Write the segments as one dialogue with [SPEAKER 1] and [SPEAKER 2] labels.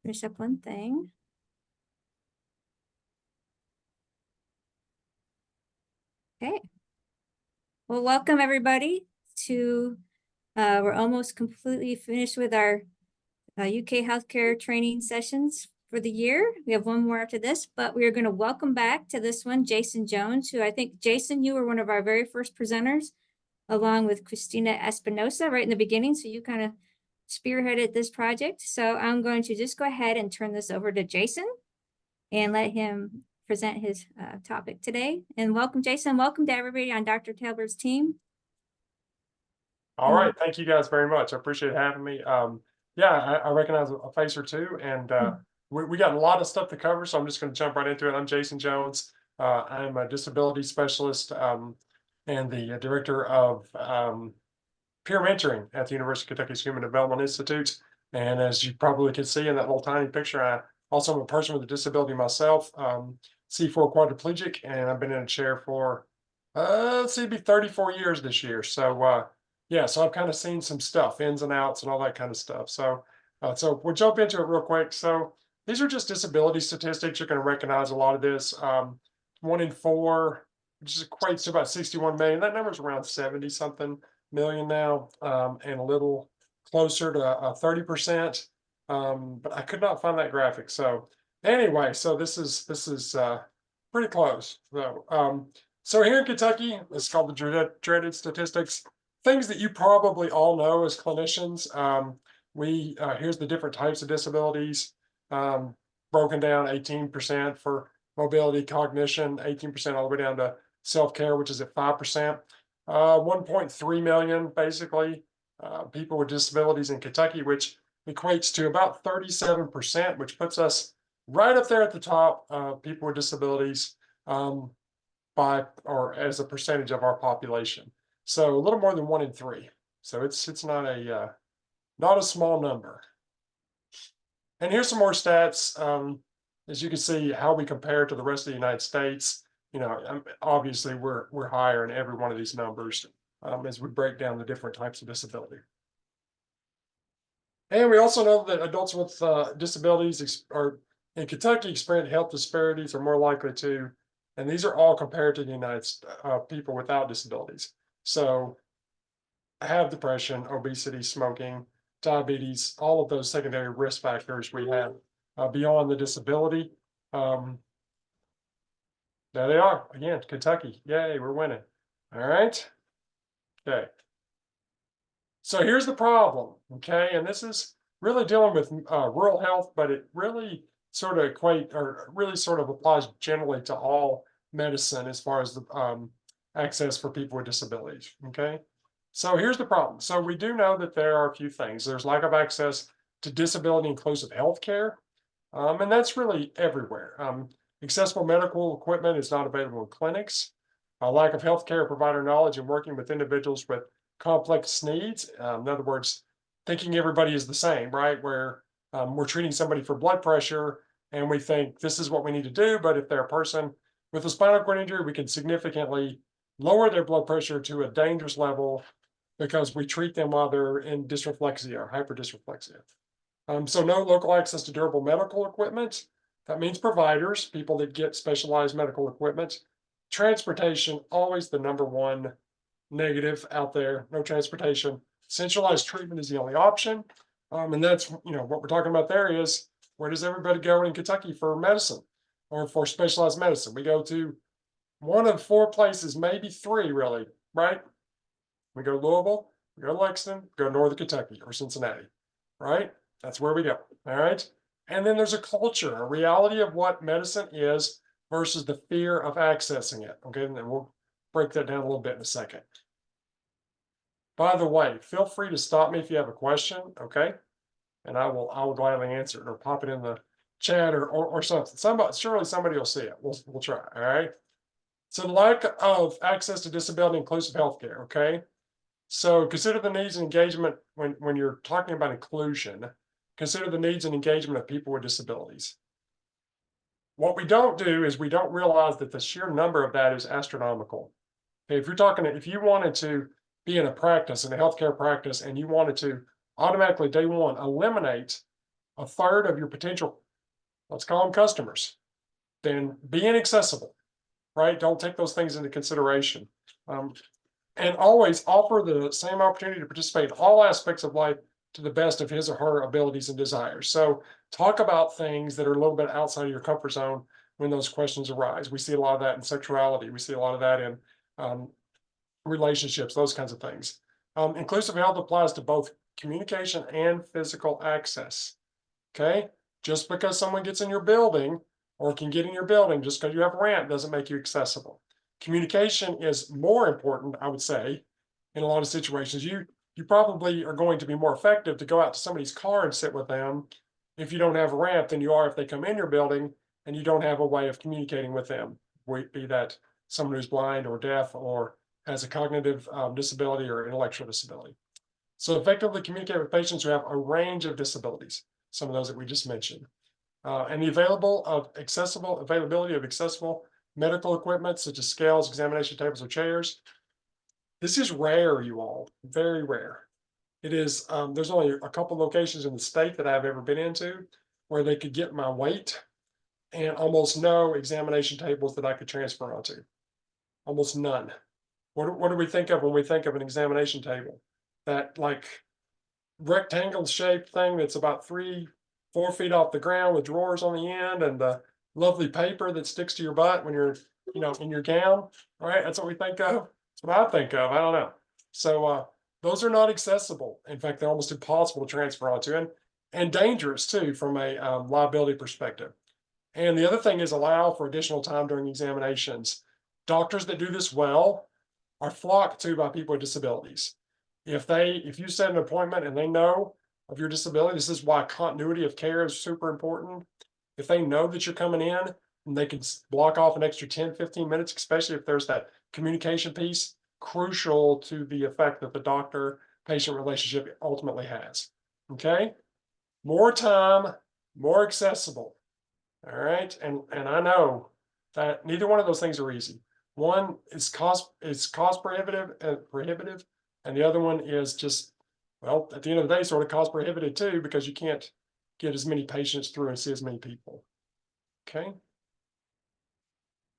[SPEAKER 1] finish up one thing. Okay. Well, welcome everybody to, we're almost completely finished with our UK healthcare training sessions for the year. We have one more after this, but we are going to welcome back to this one, Jason Jones, who I think, Jason, you were one of our very first presenters, along with Christina Espinosa right in the beginning. So you kind of spearheaded this project. So I'm going to just go ahead and turn this over to Jason and let him present his topic today. And welcome, Jason. Welcome to everybody on Dr. Taylor's team.
[SPEAKER 2] All right. Thank you guys very much. I appreciate having me. Yeah, I recognize a face or two, and we got a lot of stuff to cover, so I'm just going to jump right into it. I'm Jason Jones. I'm a disability specialist and the director of peer mentoring at the University of Kentucky's Human Development Institute. And as you probably can see in that little tiny picture, I also am a person with a disability myself, C4 quadriplegic, and I've been in a chair for, let's see, it'd be 34 years this year. So, yeah, so I've kind of seen some stuff, ins and outs and all that kind of stuff. So, we'll jump into it real quick. So these are just disability statistics. You're going to recognize a lot of this. 1 in 4, which equates to about 61 million. That number's around 70 something million now, and a little closer to 30%. But I could not find that graphic. So anyway, so this is pretty close. So here in Kentucky, it's called the dreaded statistics. Things that you probably all know as clinicians. Here's the different types of disabilities, broken down: 18% for mobility, cognition, 18% all the way down to self-care, which is at 5%. 1.3 million, basically, people with disabilities in Kentucky, which equates to about 37%, which puts us right up there at the top of people with disabilities as a percentage of our population. So a little more than 1 in 3. So it's not a small number. And here's some more stats. As you can see, how we compare to the rest of the United States. Obviously we're higher in every one of these numbers as we break down the different types of disability. And we also know that adults with disabilities in Kentucky experience health disparities are more likely to, and these are all compared to the United States, people without disabilities. So have depression, obesity, smoking, diabetes, all of those secondary risk factors we have beyond the disability. There they are again, Kentucky. Yay, we're winning. All right. Okay. So here's the problem. Okay, and this is really dealing with rural health, but it really sort of applies generally to all medicine as far as the access for people with disabilities. Okay. So here's the problem. So we do know that there are a few things. There's lack of access to disability inclusive health care, and that's really everywhere. Accessible medical equipment is not available in clinics. A lack of healthcare provider knowledge and working with individuals with complex needs. In other words, thinking everybody is the same, right? Where we're treating somebody for blood pressure and we think this is what we need to do. But if they're a person with a spinal cord injury, we can significantly lower their blood pressure to a dangerous level because we treat them while they're in dysreflexia or hyperdysreflexia. So no local access to durable medical equipment. That means providers, people that get specialized medical equipment. Transportation, always the number one negative out there. No transportation. Centralized treatment is the only option. And that's, what we're talking about there is, where does everybody go in Kentucky for medicine or for specialized medicine? We go to one of 4 places, maybe 3 really, right? We go to Louisville, we go to Lexington, we go to Northern Kentucky or Cincinnati, right? That's where we go, all right? And then there's a culture, a reality of what medicine is versus the fear of accessing it, okay? And then we'll break that down a little bit in a second. By the way, feel free to stop me if you have a question, okay? And I will gladly answer it or pop it in the chat or something. Surely somebody will see it. We'll try, all right? So the lack of access to disability inclusive healthcare, okay? So consider the needs and engagement when you're talking about inclusion. Consider the needs and engagement of people with disabilities. What we don't do is we don't realize that the sheer number of that is astronomical. Okay, if you wanted to be in a practice, in a healthcare practice, and you wanted to automatically day one eliminate a third of your potential, let's call them customers, then be inaccessible, right? Don't take those things into consideration. And always offer the same opportunity to participate in all aspects of life to the best of his or her abilities and desires. So talk about things that are a little bit outside of your comfort zone when those questions arise. We see a lot of that in sexuality. We see a lot of that in relationships, those kinds of things. Inclusive health applies to both communication and physical access. Okay. Just because someone gets in your building or can get in your building, just because you have a ramp doesn't make you accessible. Communication is more important, I would say, in a lot of situations. You probably are going to be more effective to go out to somebody's car and sit with them if you don't have a ramp than you are if they come in your building and you don't have a way of communicating with them, be that someone who's blind or deaf or has a cognitive disability or intellectual disability. So effectively communicate with patients who have a range of disabilities, some of those that we just mentioned, and the availability of accessible medical equipment such as scales, examination tables, or chairs. This is rare, you all, very rare. It is, there's only a couple locations in the state that I've ever been into where they could get my weight and almost no examination tables that I could transfer onto. Almost none. What do we think of when we think of an examination table? That like rectangle shaped thing that's about 3-4 feet off the ground with drawers on the end and the lovely paper that sticks to your butt when you're, in your gown, right? That's what we think of. That's what I think of. I don't know. So those are not accessible. In fact, they're almost impossible to transfer onto and dangerous too from a liability perspective. And the other thing is allow for additional time during examinations. Doctors that do this well are flocked to by people with disabilities. If you set an appointment and they know of your disability, this is why continuity of care is super important. If they know that you're coming in and they can block off an extra 10-15 minutes, especially if there's that communication piece, crucial to the effect that the doctor-patient relationship ultimately has. Okay? More time, more accessible. All right. And I know that neither one of those things are easy. One is cost prohibitive, and the other one is just, well, at the end of the day, sort of cost prohibitive too, because you can't get as many patients through and see as many people. Okay.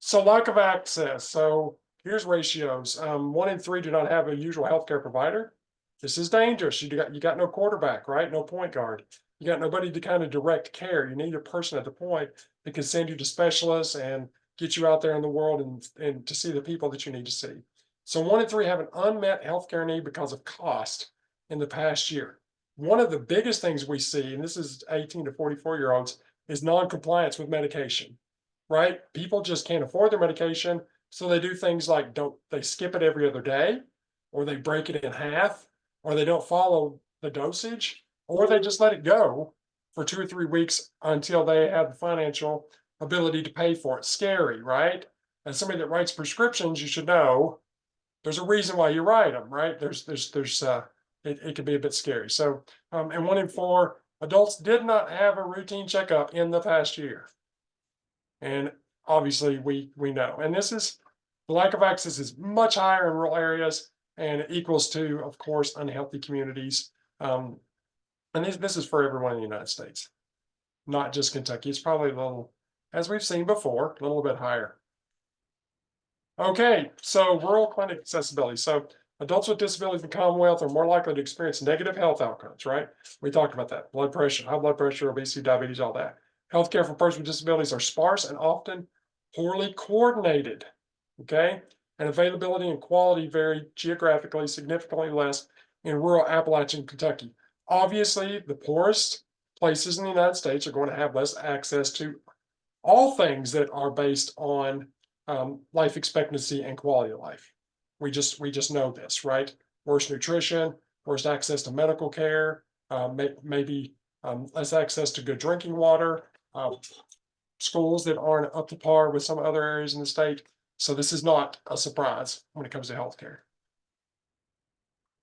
[SPEAKER 2] So lack of access. So here's ratios. 1 in 3 do not have a usual healthcare provider. This is dangerous. You got no quarterback, right? No point guard. You got nobody to kind of direct care. You need a person at the point that can send you to specialists and get you out there in the world and to see the people that you need to see. So 1 in 3 have an unmet healthcare need because of cost in the past year. One of the biggest things we see, and this is 18 to 44-year-olds, is non-compliance with medication, right? People just can't afford their medication. So they do things like they skip it every other day, or they break it in half, or they don't follow the dosage, or they just let it go for 2 or 3 weeks until they have the financial ability to pay for it. Scary, right? As somebody that writes prescriptions, you should know there's a reason why you write them, right? It can be a bit scary. So, and 1 in 4 adults did not have a routine checkup in the past year. And obviously we know, and the lack of access is much higher in rural areas, and it equals to, of course, unhealthy communities. And this is for everyone in the United States, not just Kentucky. It's probably a little, as we've seen before, a little bit higher. Okay, so rural clinic accessibility. So adults with disabilities in the Commonwealth are more likely to experience negative health outcomes, right? We talked about that. Blood pressure, high blood pressure, obesity, diabetes, all that. Healthcare for persons with disabilities are sparse and often poorly coordinated, okay? And availability and quality vary geographically significantly less in rural Appalachian Kentucky. Obviously, the poorest places in the United States are going to have less access to all things that are based on life expectancy and quality of life. We just know this, right? Worse nutrition, worse access to medical care, maybe less access to good drinking water, schools that aren't up to par with some other areas in the state. So this is not a surprise when it comes to healthcare.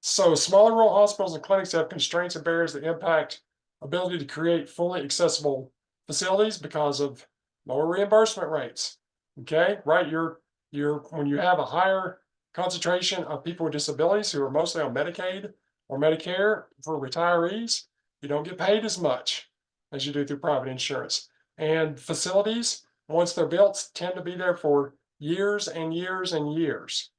[SPEAKER 2] So smaller rural hospitals and clinics have constraints and barriers that impact ability to create fully accessible facilities because of lower reimbursement rates. Okay, right? When you have a higher concentration of people with disabilities who are mostly on Medicaid or Medicare for retirees, you don't get paid as much. as you do through private insurance. And facilities, once they're built, tend to be there for years and years and years.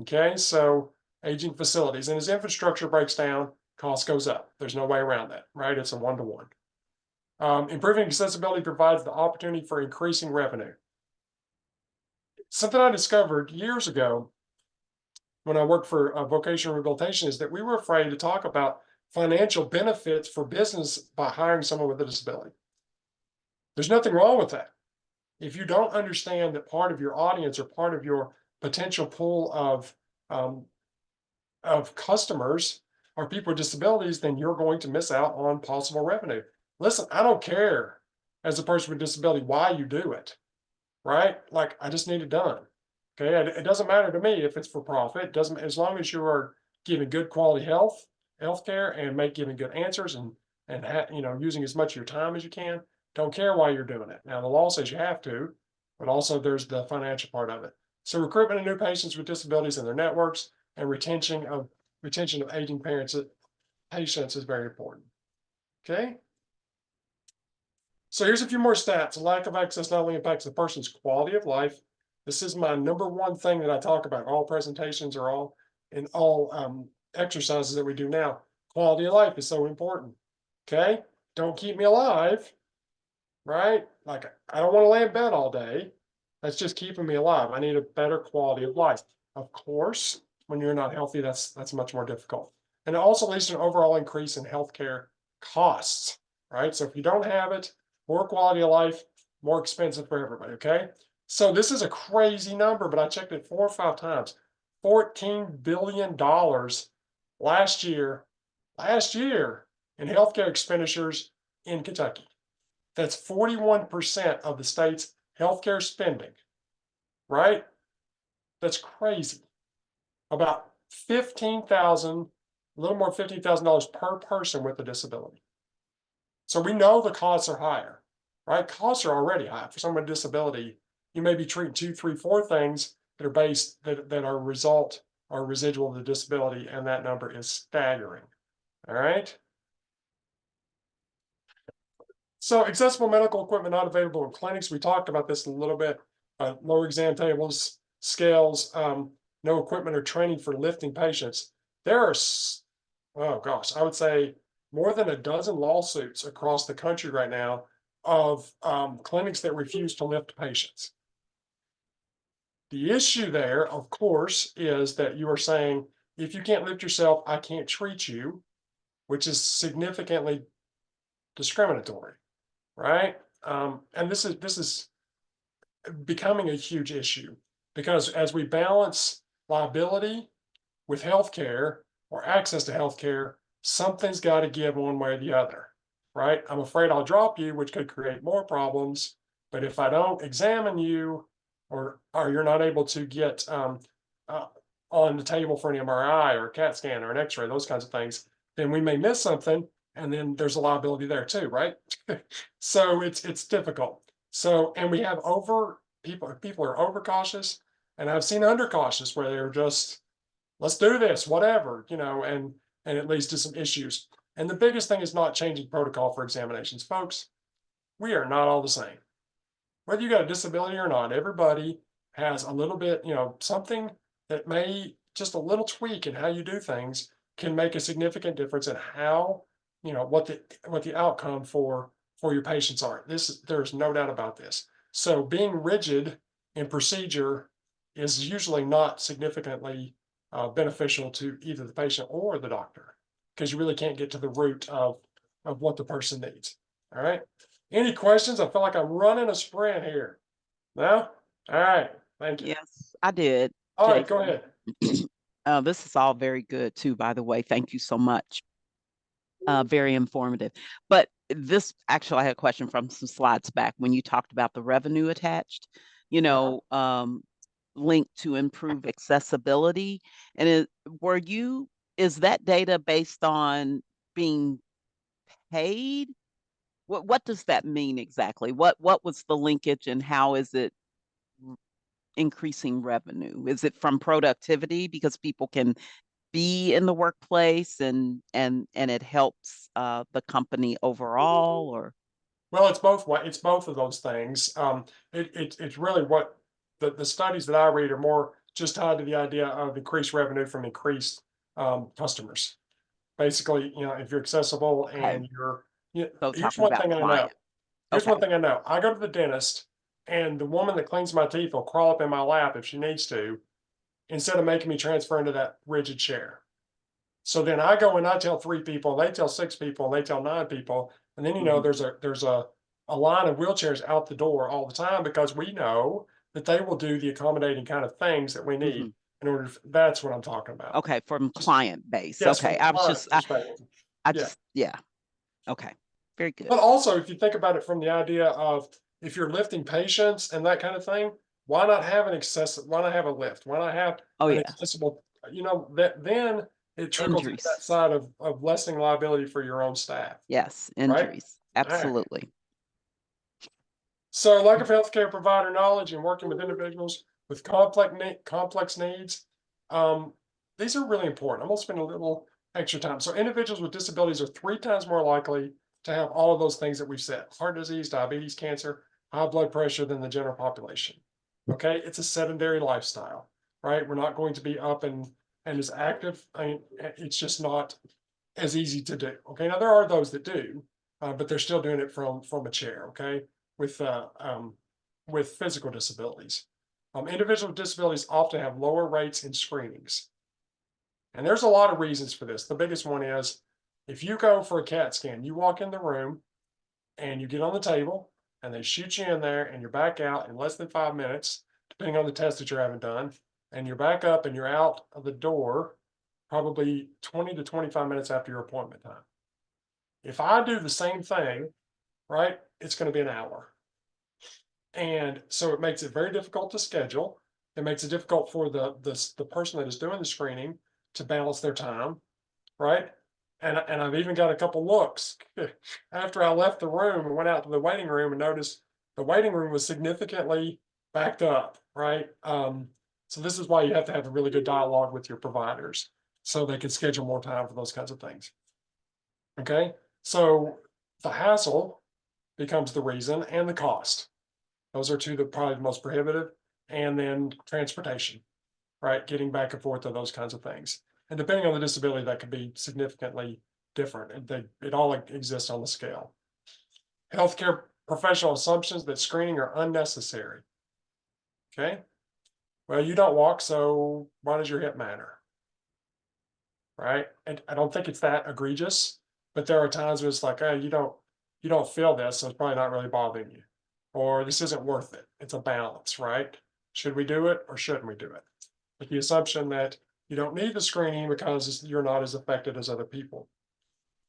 [SPEAKER 2] Okay, so aging facilities, and as infrastructure breaks down, cost goes up. There's no way around that, right? It's a one-to-one. Improving accessibility provides the opportunity for increasing revenue. Something I discovered years ago when I worked for vocational rehabilitation is that we were afraid to talk about financial benefits for business by hiring someone with a disability. There's nothing wrong with that. If you don't understand that part of your audience or part of your potential pool of customers are people with disabilities, then you're going to miss out on possible revenue. Listen, I don't care as a person with disability why you do it, right? Like, I just need it done. Okay, it doesn't matter to me if it's for profit. It doesn't, as long as you are giving good quality healthcare, and giving good answers and using as much of your time as you can. Don't care why you're doing it. Now the law says you have to, but also there's the financial part of it. So recruitment of new patients with disabilities in their networks and retention of aging patients is very important. Okay. So here's a few more stats. Lack of access not only impacts the person's quality of life. This is my number one thing that I talk about. All presentations are all in all exercises that we do now. Quality of life is so important. Okay. Don't keep me alive, right? Like, I don't want to lay in bed all day. That's just keeping me alive. I need a better quality of life. Of course, when you're not healthy, that's much more difficult. And it also leads to an overall increase in healthcare costs, right? So if you don't have it, poor quality of life, more expensive for everybody, okay? So this is a crazy number, but I checked it 4 or 5 times. $14 billion last year in healthcare expenditures in Kentucky. That's 41% of the state's healthcare spending, right? That's crazy. About $15,000, a little more than $15,000 per person with a disability. So we know the costs are higher, right? Costs are already high. For someone with a disability, you may be treating 2, 3, 4 things that are residual of the disability, and that number is staggering. All right. So accessible medical equipment not available in clinics. We talked about this a little bit. Lower exam tables, scales, no equipment or training for lifting patients. There are, oh gosh, I would say more than a dozen lawsuits across the country right now of clinics that refuse to lift patients. The issue there, of course, is that you are saying, if you can't lift yourself, I can't treat you, which is significantly discriminatory, right? And this is becoming a huge issue, because as we balance liability with healthcare or access to healthcare, something's got to give one way or the other, right? I'm afraid I'll drop you, which could create more problems. But if I don't examine you, or you're not able to get on the table for an MRI or a CAT scan or an X-ray, those kinds of things, then we may miss something, and then there's a liability there too, right? So it's difficult. So, and we have people are overcautious, and I've seen undercautious where they're just, let's do this, whatever, and it leads to some issues. And the biggest thing is not changing protocol for examinations, folks. We are not all the same. Whether you got a disability or not, everybody has a little bit, something that may, just a little tweak in how you do things can make a significant difference in how, what the outcome for your patients are. There's no doubt about this. So being rigid in procedure is usually not significantly beneficial to either the patient or the doctor, because you really can't get to the root of what the person needs. All right. Any questions? I feel like I'm running a sprint here. No? All right. Thank you.
[SPEAKER 3] Yes, I did.
[SPEAKER 2] All right, go ahead.
[SPEAKER 3] This is all very good too, by the way. Thank you so much. Very informative. But this, actually, I had a question from some slides back when you talked about the revenue attached, linked to improve accessibility. And is that data based on being paid? What does that mean exactly? What was the linkage, and how is it increasing revenue? Is it from productivity because people can be in the workplace and it helps the company overall, or?
[SPEAKER 2] Well, it's both of those things. It's really what the studies that I read are more just tied to the idea of increased revenue from increased customers. Basically, if you're accessible
[SPEAKER 3] Okay.
[SPEAKER 2] and
[SPEAKER 3] So
[SPEAKER 2] here's
[SPEAKER 3] talking
[SPEAKER 2] one
[SPEAKER 3] about
[SPEAKER 2] thing I know.
[SPEAKER 3] client.
[SPEAKER 2] Here's
[SPEAKER 3] Okay.
[SPEAKER 2] one thing I know. I go to the dentist and the woman that cleans my teeth will crawl up in my lap if she needs to, instead of making me transfer into that rigid chair. So then I go and I tell 3 people, they tell 6 people, they tell 9 people, and then
[SPEAKER 3] Mhm.
[SPEAKER 2] there's a line of wheelchairs out the door all the time because we know that they will do the accommodating kind of things that we need
[SPEAKER 3] Mhm.
[SPEAKER 2] in order. That's what I'm talking about.
[SPEAKER 3] Okay, from client base.
[SPEAKER 2] Yes, from
[SPEAKER 3] Okay.
[SPEAKER 2] the client perspective. Yeah.
[SPEAKER 3] Yeah. Okay. Very good.
[SPEAKER 2] But also, if you think about it from the idea of if you're lifting patients and that kind of thing, why not have why not have a lift? Why not have
[SPEAKER 3] Oh,
[SPEAKER 2] an
[SPEAKER 3] yeah.
[SPEAKER 2] accessible, that then it trickles into that
[SPEAKER 3] Injuries.
[SPEAKER 2] side of lessening liability for your own staff,
[SPEAKER 3] Yes,
[SPEAKER 2] right?
[SPEAKER 3] injuries.
[SPEAKER 2] All right.
[SPEAKER 3] Absolutely.
[SPEAKER 2] So lack of healthcare provider knowledge and working with individuals with complex needs. Um, these are really important. I'm gonna spend a little extra time. So individuals with disabilities are 3 times more likely to have all of those things that we've said: heart disease, diabetes, cancer, high blood pressure than the general population. Okay, it's a sedentary lifestyle, right? We're not going to be up and as active. I mean, it's just not as easy to do. Okay, now there are those that do, but they're still doing it from a chair. Okay, with uh, um, with physical disabilities. Individuals with disabilities often have lower rates in screenings, and there's a lot of reasons for this. The biggest one is if you go for a CAT scan, you walk in the room and you get on the table, and they shoot you in there, and you're back out in less than 5 minutes, depending on the test that you're having done, and you're back up and you're out of the door probably 20 to 25 minutes after your appointment time. If I do the same thing, right, it's going to be an hour. And so it makes it very difficult to schedule. It makes it difficult for the person that is doing the screening to balance their time, right? And I've even got a couple looks after I left the room and went out to the waiting room and noticed the waiting room was significantly backed up, right? So this is why you have to have a really good dialogue with your providers so they can schedule more time for those kinds of things. Okay, so the hassle becomes the reason, and the cost. Those are two that probably the most prohibitive, and then transportation, right? Getting back and forth to those kinds of things. And depending on the disability, that could be significantly different. It all exists on the scale. Healthcare professional assumptions that screening are unnecessary. Okay. Well, you don't walk, so why does your hip matter? Right. And I don't think it's that egregious, but there are times where it's like, oh, you don't feel this, so it's probably not really bothering you. Or this isn't worth it. It's a balance, right? Should we do it or shouldn't we do it? With the assumption that you don't need the screening because you're not as affected as other people.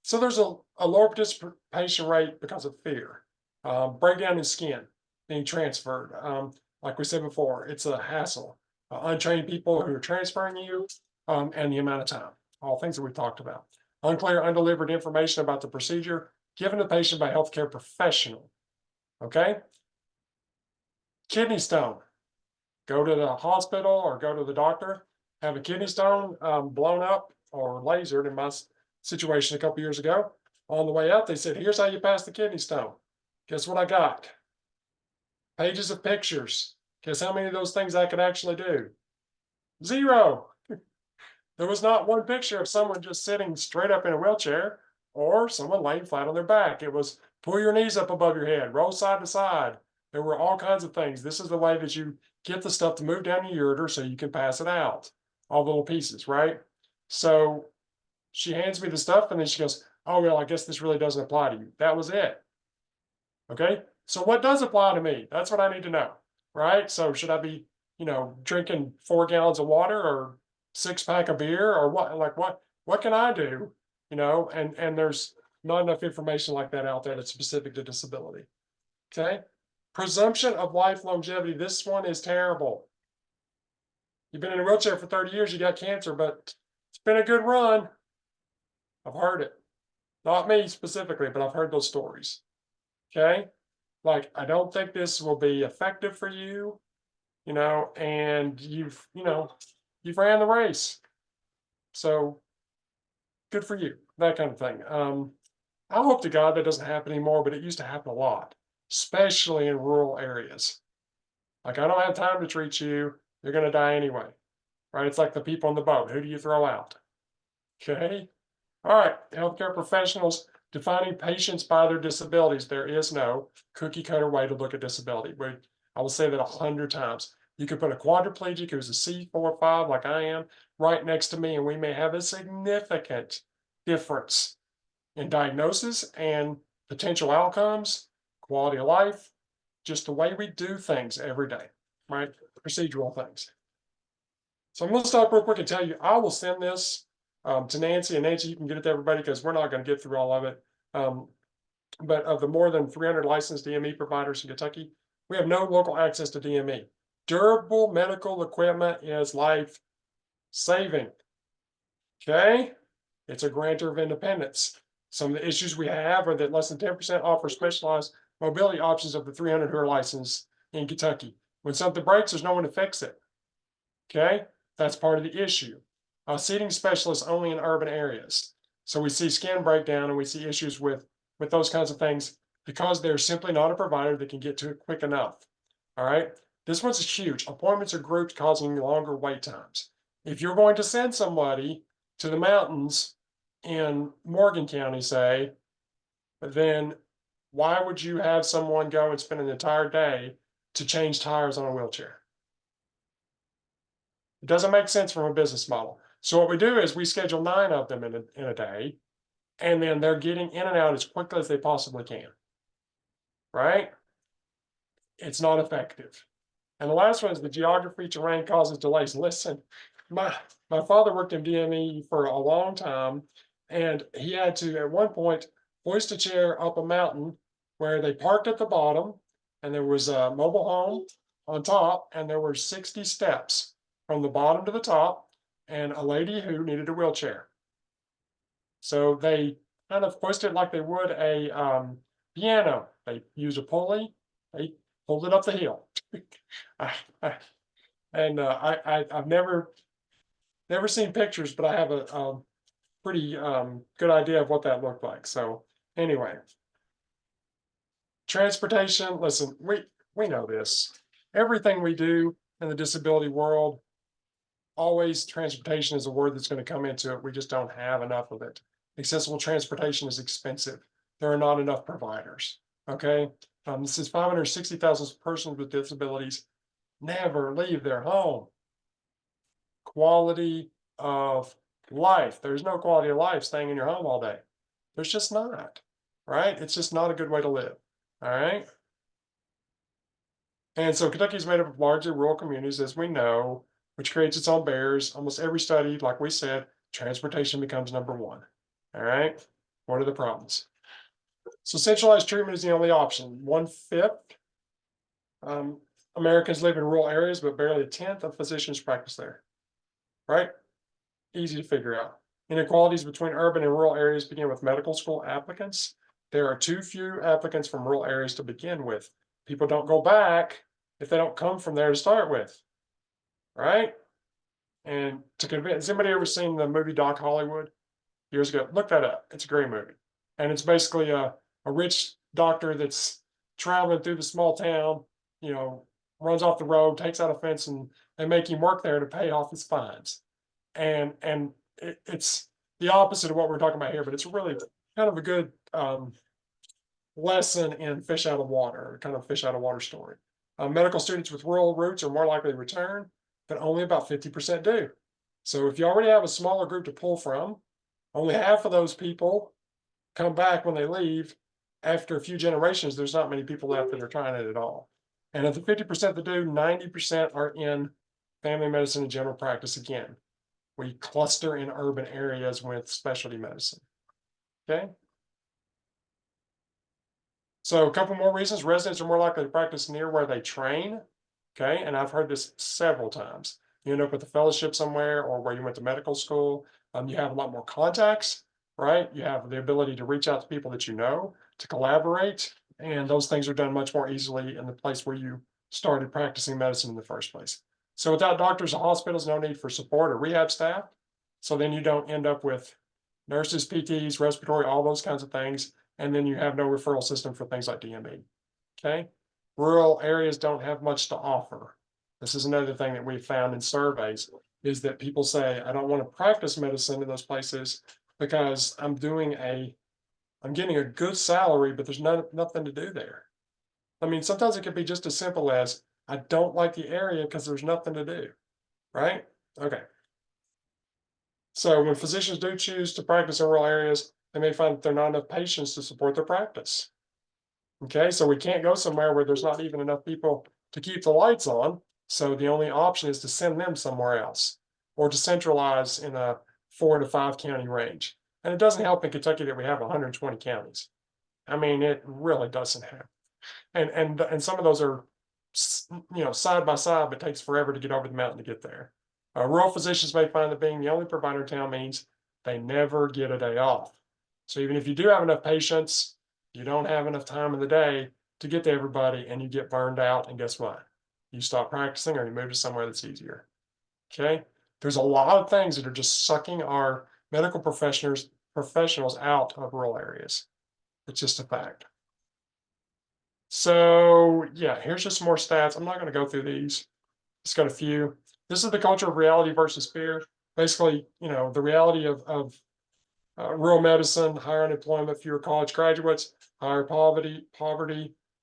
[SPEAKER 2] So there's a lower participation rate because of fear. Breakdown in skin being transferred. Like we said before, it's a hassle. Untrained people who are transferring you, and the amount of time. All things that we talked about. Unclear, undelivered information about the procedure given to the patient by healthcare professional. Okay. Kidney stone. Go to the hospital or go to the doctor, have a kidney stone blown up or lasered in my situation a couple years ago. On the way out, they said, here's how you pass the kidney stone. Guess what I got? Pages of pictures. Guess how many of those things I could actually do? 0. There was not one picture of someone just sitting straight up in a wheelchair or someone laying flat on their back. It was pull your knees up above your head, roll side to side. There were all kinds of things. This is the way that you get the stuff to move down your ureter so you can pass it out. All the little pieces, right? So she hands me the stuff and then she goes, oh, well, I guess this really doesn't apply to you. That was it. Okay. So what does apply to me? That's what I need to know, right? So should I be, drinking 4 gallons of water or 6-pack of beer or what? Like what can I do? And there's not enough information like that out there that's specific to disability. Okay. Presumption of life longevity. This one is terrible. You've been in a wheelchair for 30 years, you got cancer, but it's been a good run. I've heard it. Not me specifically, but I've heard those stories. Okay. Like, I don't think this will be effective for you, and you've ran the race. So good for you, that kind of thing. I hope to God that doesn't happen anymore, but it used to happen a lot, especially in rural areas. Like, I don't have time to treat you. You're going to die anyway, right? It's like the people on the boat. Who do you throw out? Okay. All right. Healthcare professionals defining patients by their disabilities. There is no cookie cutter way to look at disability. I will say that 100 times. You could put a quadriplegic who's a C4 or 5, like I am, right next to me, and we may have a significant difference in diagnosis and potential outcomes, quality of life, just the way we do things every day, right? Procedural things. So I'm going to stop real quick and tell you, I will send this to Nancy, and Nancy, you can get it to everybody because we're not going to get through all of it. But of the more than 300 licensed DME providers in Kentucky, we have no local access to DME. Durable medical equipment is life saving. Okay. It's a grantor of independence. Some of the issues we have are that less than 10% offer specialized mobility options of the 300 who are licensed in Kentucky. When something breaks, there's no one to fix it. Okay, that's part of the issue. Seating specialists only in urban areas. So we see skin breakdown and we see issues with those kinds of things because there's simply not a provider that can get to it quick enough. All right, this one's huge. Appointments are grouped, causing longer wait times. If you're going to send somebody to the mountains in Morgan County, say, then why would you have someone go and spend an entire day to change tires on a wheelchair? It doesn't make sense from a business model. So what we do is we schedule 9 of them in a day, and then they're getting in and out as quickly as they possibly can. Right? It's not effective. And the last one is the geography terrain causes delays. Listen, my father worked in DME for a long time, and he had to at one point hoist a chair up a mountain where they parked at the bottom, and there was a mobile home on top, and there were 60 steps from the bottom to the top, and a lady who needed a wheelchair. So they kind of hoisted it like they would a piano. They used a pulley, they pulled it up the hill. I've never seen pictures, but I have a pretty good idea of what that looked like. So anyway, transportation. Listen, we know this. Everything we do in the disability world, always transportation is a word that's going to come into it. We just don't have enough of it. Accessible transportation is expensive. There are not enough providers. Okay, this is 560,000 persons with disabilities never leave their home. Quality of life. There's no quality of life staying in your home all day. There's just not, right? It's just not a good way to live. All right. And so Kentucky is made up of largely rural communities, as we know, which creates its own barriers. Almost every study, like we said, transportation becomes number one. All right. What are the problems? So centralized treatment is the only option. 1/5 Americans live in rural areas, but barely a tenth of physicians practice there. Right? Easy to figure out. Inequalities between urban and rural areas begin with medical school applicants. There are too few applicants from rural areas to begin with. People don't go back if they don't come from there to start with. Right? And to convince, has anybody ever seen the movie Doc Hollywood years ago? Look that up. It's a great movie. And it's basically a rich doctor that's traveling through the small town, runs off the road, takes out a fence, and they make him work there to pay off his fines. And it's the opposite of what we're talking about here, but it's really kind of a good lesson in fish out of water, kind of fish out of water story. Medical students with rural roots are more likely to return, but only about 50% do. So if you already have a smaller group to pull from, only half of those people come back when they leave. After a few generations, there's not many people left that are trying it at all. And of the 50% that do, 90% are in family medicine and general practice again. We cluster in urban areas with specialty medicine. Okay. So a couple more reasons. Residents are more likely to practice near where they train. Okay. And I've heard this several times. You end up with a fellowship somewhere or where you went to medical school. You have a lot more contacts, right? You have the ability to reach out to people that you know, to collaborate. And those things are done much more easily in the place where you started practicing medicine in the first place. So without doctors and hospitals, no need for support or rehab staff. So then you don't end up with nurses, PTs, respiratory, all those kinds of things. And then you have no referral system for things like DME. Okay. Rural areas don't have much to offer. This is another thing that we've found in surveys is that people say, I don't want to practice medicine in those places because I'm getting a good salary, but there's nothing to do there. I mean, sometimes it can be just as simple as I don't like the area because there's nothing to do, right? Okay. So when physicians do choose to practice in rural areas, they may find that there are not enough patients to support their practice. Okay, so we can't go somewhere where there's not even enough people to keep the lights on. So the only option is to send them somewhere else or to centralize in a 4 to 5 county range. And it doesn't help in Kentucky that we have 120 counties. I mean, it really doesn't help. And some of those are, side by side, but takes forever to get over the mountain to get there. Rural physicians may find that being the only provider in town means they never get a day off. So even if you do have enough patients, you don't have enough time in the day to get to everybody and you get burned out. And guess what? You stop practicing or you move to somewhere that's easier. Okay. There's a lot of things that are just sucking our medical professionals out of rural areas. It's just a fact. So yeah, here's just some more stats. I'm not going to go through these. Just got a few. This is the culture of reality versus fear. Basically, the reality of rural medicine, higher unemployment, fewer college graduates, higher poverty,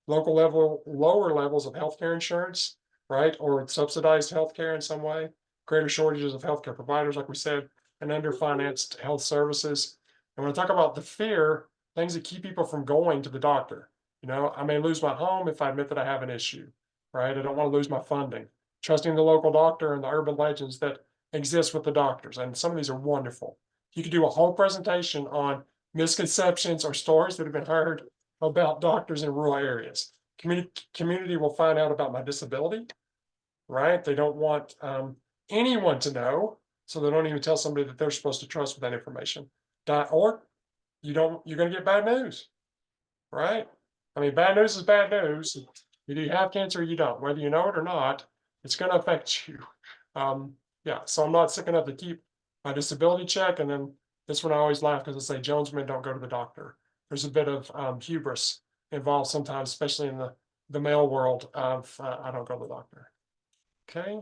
[SPEAKER 2] lower levels of healthcare insurance, right? Or subsidized healthcare in some way, greater shortages of healthcare providers, like we said, and underfinanced health services. And when I talk about the fear, things that keep people from going to the doctor. I may lose my home if I admit that I have an issue, right? I don't want to lose my funding. Trusting the local doctor and the urban legends that exist with the doctors. And some of these are wonderful. You could do a whole presentation on misconceptions or stories that have been heard about doctors in rural areas. Community will find out about my disability, right? They don't want anyone to know, so they don't even tell somebody that they're supposed to trust with that information. Or you're going to get bad news, right? I mean, bad news is bad news. Either you have cancer or you don't. Whether you know it or not, it's going to affect you. Yeah, so I'm not sick enough to keep my disability check. And then this one I always laugh because I say Jones men don't go to the doctor. There's a bit of hubris involved sometimes, especially in the male world of I don't go to the doctor. Okay.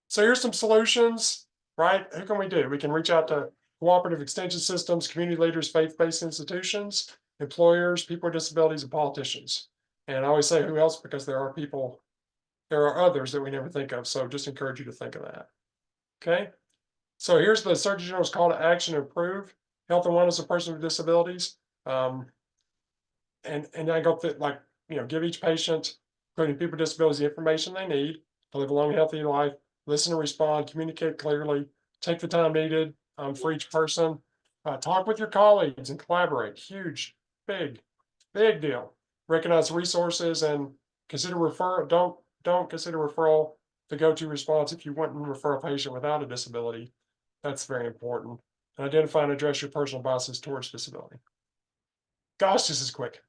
[SPEAKER 2] So here's some solutions, right? Who can we do? We can reach out to cooperative extension systems, community leaders, faith-based institutions, employers, people with disabilities, and politicians. And I always say who else because there are others that we never think of. So just encourage you to think of that. Okay. So here's the Surgeon General's call to action to improve health and wellness of persons with disabilities. And I go through, give each patient, including people with disabilities, the information they need to live a long, healthy life, listen and respond, communicate clearly, take the time needed for each person, talk with your colleagues and collaborate. Huge, big deal. Recognize resources and consider referral. Don't consider referral the go-to response if you want to refer a patient without a disability. That's very important. And identify and address your personal biases towards disability. Gosh, this is quick.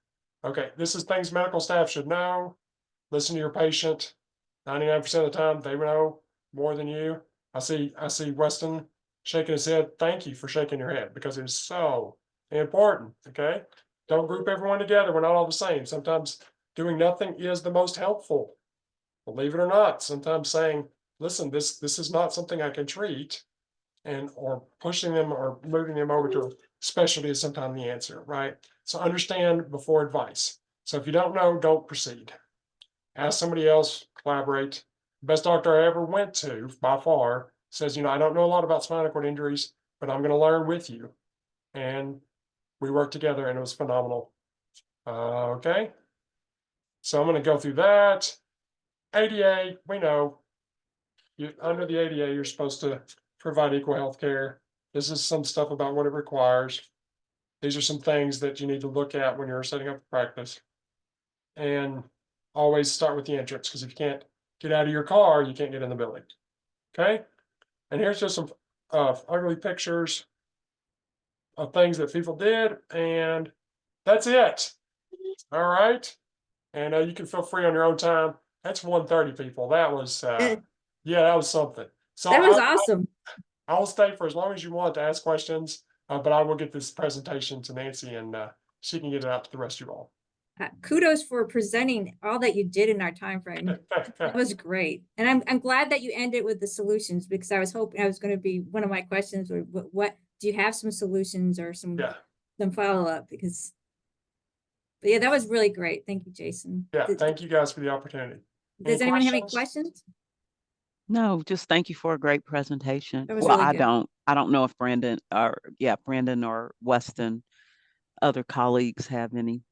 [SPEAKER 2] Okay, this is things medical staff should know. Listen to your patient. 99% of the time, they know more than you. I see Weston shaking his head. Thank you for shaking your head because it is so important. Okay, don't group everyone together. We're not all the same. Sometimes doing nothing is the most helpful. Believe it or not, sometimes saying, listen, this is not something I can treat, or pushing them or moving them over to a specialty is sometimes the answer, right? So understand before advice. So if you don't know, don't proceed. Ask somebody else, collaborate. The best doctor I ever went to by far says, I don't know a lot about spinal cord injuries, but I'm going to learn with you. And we worked together and it was phenomenal. Okay. So I'm going to go through that. ADA, we know under the ADA, you're supposed to provide equal health care. This is some stuff about what it requires. These are some things that you need to look at when you're setting up a practice. And always start with the entrance, because if you can't get out of your car, you can't get in the building. Okay. And here's just some ugly pictures of things that people did. And that's it. All right. And you can feel free on your own time. That's 1:30, people. That was, yeah, that was something. So
[SPEAKER 1] That was awesome.
[SPEAKER 2] I will stay for as long as you want to ask questions, but I will get this presentation to Nancy and she can get it out to the rest of you all.
[SPEAKER 1] Kudos for presenting all that you did in our time frame. It was great. And I'm glad that you ended with the solutions, because I was hoping I was going to be one of my questions, or what do you have some solutions or some follow-up? Because but yeah, that was really great. Thank you, Jason.
[SPEAKER 2] Yeah, thank you guys for the opportunity.
[SPEAKER 1] Does anyone have any questions?
[SPEAKER 3] No, just thank you for a great presentation.
[SPEAKER 1] That was
[SPEAKER 3] Well,
[SPEAKER 1] really
[SPEAKER 3] I
[SPEAKER 1] good.
[SPEAKER 3] don't know if Brandon or Weston, other colleagues have any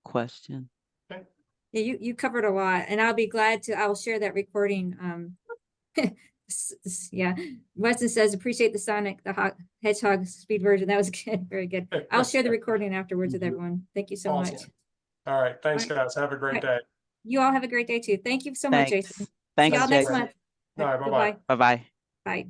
[SPEAKER 3] question.
[SPEAKER 2] Okay.
[SPEAKER 1] Yeah, you covered a lot, and I'll be glad to, I'll share that recording. Yeah, Weston says, appreciate the Sonic the Hedgehog speed version. That was good, very good. I'll share the recording afterwards with everyone. Thank you so
[SPEAKER 2] Awesome.
[SPEAKER 1] much.
[SPEAKER 2] All right, thanks
[SPEAKER 1] All right.
[SPEAKER 2] guys. Have a great day.
[SPEAKER 1] You all have a great day too. Thank you so much,
[SPEAKER 3] Thanks.
[SPEAKER 1] Jason. See
[SPEAKER 3] Thanks,
[SPEAKER 1] y'all next
[SPEAKER 3] Jason.
[SPEAKER 1] month.
[SPEAKER 2] All right, bye-bye.
[SPEAKER 1] Bye-bye.
[SPEAKER 3] Bye-bye.
[SPEAKER 1] Bye.